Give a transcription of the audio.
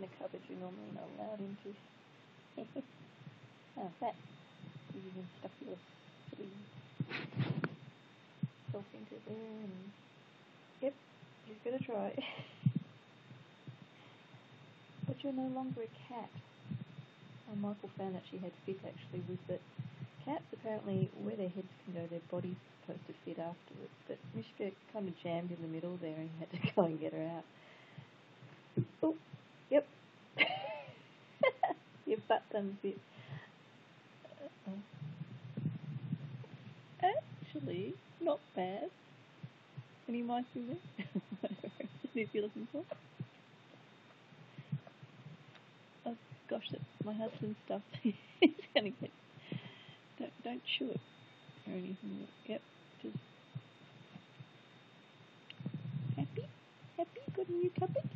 in a cupboard you're normally not allowed into. Oh, that. You can stuff your silly self into there and... Yep, you've got to try. But you're no longer a cat. Michael found that she had fit actually was that cats apparently where their heads can go, their body's supposed to fit afterwards. But Mishka kind of jammed in the middle there and you had to go and get her out. Oh, yep. Your butt done fit. Actually, not bad. Any mice in there? What is you looking for? Oh gosh, that's my husband's stuff. He's gonna get. Don't chew it or anything. Yep, just happy. Got a new cupboard.